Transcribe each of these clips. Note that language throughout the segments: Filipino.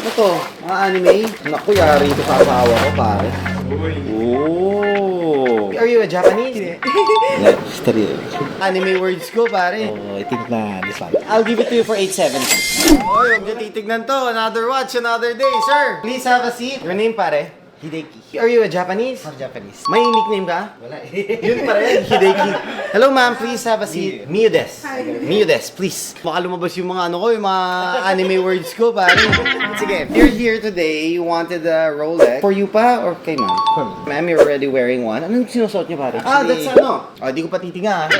Ano to? Mga anime? Naku, yari ito sa asawa ko, pare. Oh. Are you a Japanese? Yeah, stereo. Anime words ko, pare. Oh, I think na this one. I'll give it to you for 870. Oy, huwag niyo titignan to. Another watch, another day, sir. Please have a seat. Your name, pare? Hideki. Are you a Japanese? Or Japanese. May nickname ka? Wala Yun pa rin, Hideki. Hello ma'am, please have a seat. Miyu des. Miyu des, please. Baka lumabas yung mga ano ko, yung mga anime words ko, pare. Sige, you're here today, you wanted a Rolex. For you pa or kay ma'am? For me. Ma'am, you're already wearing one. Anong sinusuot niyo, pare? That's ano? Di ko pa titinga.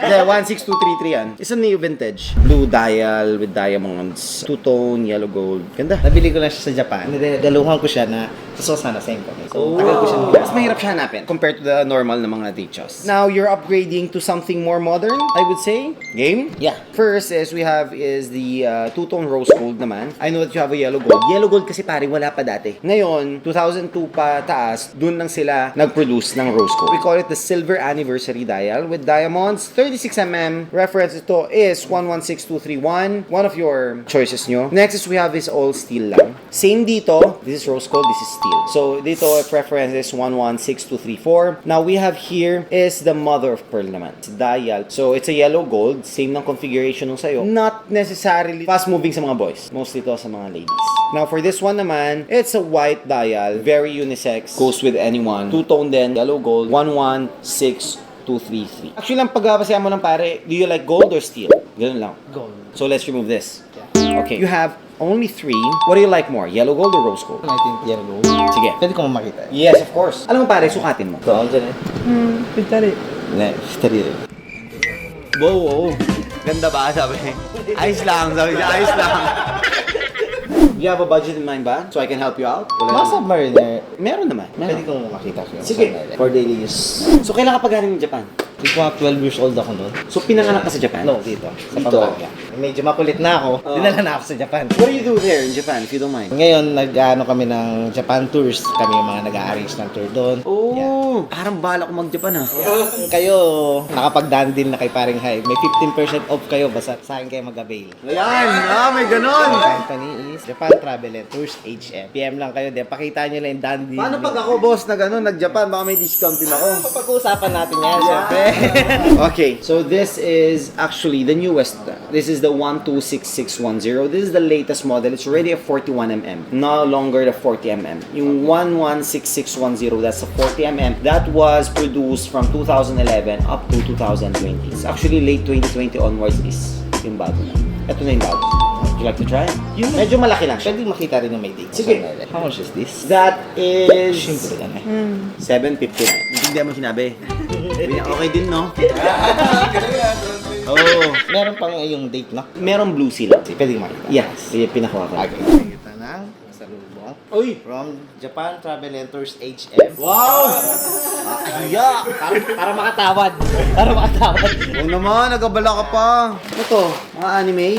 Hindi, 16233 yan. It's a new vintage. Blue dial with diamonds. Two-tone, yellow gold. Ganda. Nabili ko lang siya sa Japan. Niregaluhan ko siya na sa sana same kami. So, tagal ko siya nabili. Mas mahirap siya hanapin compared to the normal na mga Datejust. Now, you're upgrading to something more modern, I would say. Game? Yeah. First is we have is the two-tone rose gold naman. I know that you have a yellow gold. Yellow gold kasi pare, wala pa dati. Ngayon, 2002 pa taas, dun lang sila nag-produce ng rose gold. We call it the silver anniversary dial with diamonds. 36mm. Reference ito is 116231. One of your choices nyo. Next is we have is all steel lang. Same dito. This is rose gold, this is steel. So, dito, preference is 116234. Now, we have here is the mother of pearl naman. It's dial. So, it's a yellow gold. Same ng configuration nung sa'yo. Not necessarily fast moving sa mga boys. Mostly to sa mga ladies. Now, for this one naman, it's a white dial. Very unisex. Goes with anyone. Two-tone din. Yellow gold. 116233. Actually, ang pagkapasaya mo lang pare, do you like gold or steel? Ganun lang. Gold. So, let's remove this. Okay. You have only 3. What do you like more? Yellow gold or rose gold? I think yellow. Sige. Pwede ko makita. Yes, of course. Alam mo pare, sukatin mo. So, dyan eh. Pintari. Ne, stereo. Wow, ganda ba? Sabi. Ayos lang, sabi niya. Ayos lang. You have a budget in mind ba? So I can help you out? Mga submariner. Meron naman. Pwede ko makita ko. Sige. For daily use. So kailan ka pa galing ng Japan? Dito ako 12 years old ako noon. So pinanganak ka sa Japan? No, dito. Sa Dito? Pampanga. Medyo makulit na ako. Dinala na ako sa Japan. What do you do there in Japan, if you don't mind? Ngayon, nag-ano kami ng Japan tours. Kami yung mga nag-a-arrange ng tour doon. Oh, parang bala ko mag-Japan ah. Kayo, nakapag-done din na kay Paring High. May 15% off kayo basta sa akin kayo mag-avail. Ayan, may ganon. Company is Japan Travel and Tours HM. PM lang kayo din. Pakita nyo lang yung done deal. Paano pag ako boss na ganon, nag-Japan, baka may discount din ako. Pag-uusapan natin yan, syempre. Okay, so this is actually the newest. This is the 126610. This is the latest model. It's already a 41mm. No longer the 40mm. Yung 116610, that's a 40mm. That was produced from 2011 up to 2020. It's actually late 2020 onwards is yung bago na. Ito na yung bago. Would you like to try? Medyo malaki lang siya. Pwede makita rin yung may date. Sige. How much is this? That is... Siyempre yan eh. 750. Hindi mo sinabi. Okay din, no? Oh. Meron pang yung date, no? Merong blue seal. Pwede makita. Yes. Pinakuha ko. Okay. Kita na. Salubong. Uy! From Japan Travel and Tours HM. Wow! Yeah! Para makatawad. Para makatawad. Huwag naman, nagabala ka pa. Ano to? Mga anime?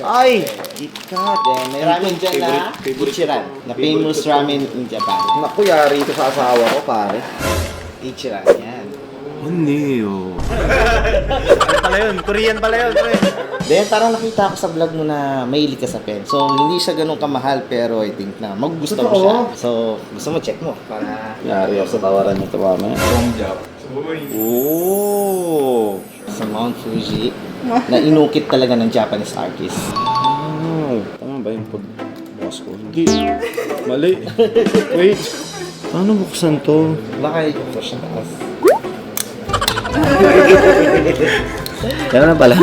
Ay! KitKat. Then, may ramen dyan na Ichiran. Na famous ramen in Japan. Naku, yari ito sa asawa ko, pare. Ichiran, yan. Ano pala yun? Korean pala yun, pre. Then, parang nakita ko sa vlog mo na mahilig ka sa pen. So, hindi siya ganun kamahal, pero I think na magugusto mo siya. So, gusto mo, check mo. Para Yari ako sa tawaran niyo ito, mamaya. Oh! sa Mount Fuji, na inukit talaga ng Japanese artist. Oh, tama ba yung pag-boss ko? Hindi. Mali. Wait. Paano buksan to? Baka ito siya taas. Gano'n na pala.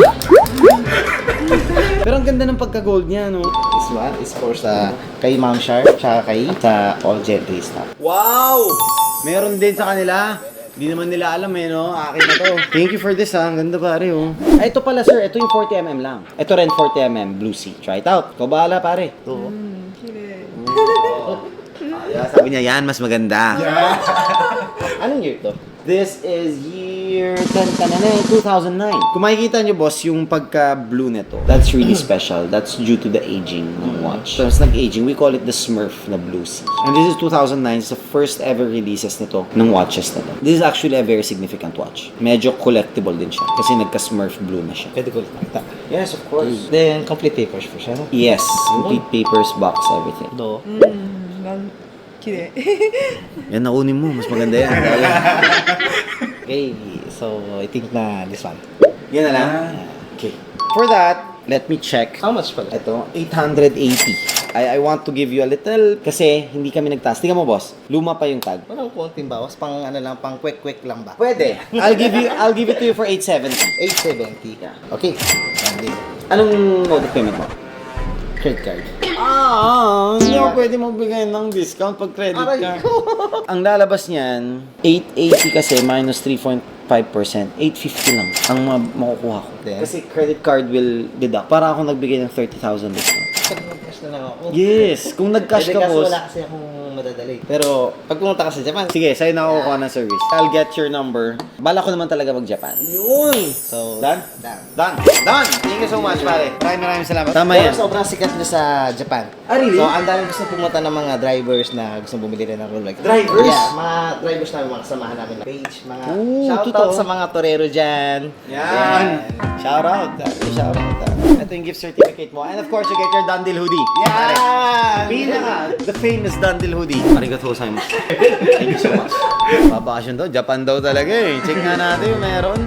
Pero ang ganda ng pagka-gold niya, no? This one is for sa kay Ma'am Shar, tsaka kay sa all gentry stuff. Wow! Meron din sa kanila. Hindi naman nila alam eh, no? Akin na to. Thank you for this, ha? Ang ganda pare, oh. Ay, ito pala, sir. Ito yung 40mm lang. Ito rin 40mm Blue Sea. Try it out. Ikaw bahala, pare. Ito. Sabi niya, yan, mas maganda. Anong year to? This is year year 2009. Kung makikita nyo, boss, yung pagka-blue nito, that's really special. That's due to the aging ng watch. So, mas nag-aging, we call it the Smurf na Blue Sea. And this is 2009. It's the first ever releases nito ng watches na to. This is actually a very significant watch. Medyo collectible din siya kasi nagka-Smurf blue na siya. Pwede ko makita. Yes, of course. Then, complete papers po siya. Yes, complete papers, box, everything. Do. なん綺麗 Yan, nakunin mo. Mas maganda yan. Okay, so I think na this one. Yan na lang. Okay. For that, let me check. How much pala? Ito, 880. I want to give you a little, kasi hindi kami nagtaas. Tingnan mo, boss. Luma pa yung tag. Walang konting bawas, pang ano lang, pang quick lang ba? Pwede. I'll give it to you for 870. 870. Yeah. Okay. Hindi. Anong mode of payment mo? Credit card. Hindi ako pwede magbigay ng discount pag credit card. Ang lalabas niyan, 880 kasi minus 3.5%. 850 lang ang makukuha ko. Then? Kasi credit card will deduct. Para ako nagbigay ng 30,000 discount. Nag-cash na lang ako. Yes, kung nag-cash ka, Kasi boss. wala kasi akong madadali. Pero, pag pumunta ka sa Japan, Sige, sa'yo na ako kukuha ng service. I'll get your number. Bala ko naman talaga mag-Japan. yun! So, Done? done. Done! Thank you so much, pare. Maraming salamat. Tama Pero yan. sobrang sikat niya sa Japan. Ah, really? So, ang daming gusto pumunta ng mga drivers na gusto bumili rin ng Rolex. Drivers? Yeah, mga drivers namin, mga kasamahan namin na page, mga Ooh, shoutout totoo. sa mga torero dyan. Yan. Shout out. Shout out. Ito yung gift certificate mo. And of course, you get your Dundee hoodie. Yan! Pinaka, the famous Dundee hoodie. Arigatou gozaimasu. Thank you so much. Babakasyon daw. Japan daw talaga eh. Check nga natin yung meron.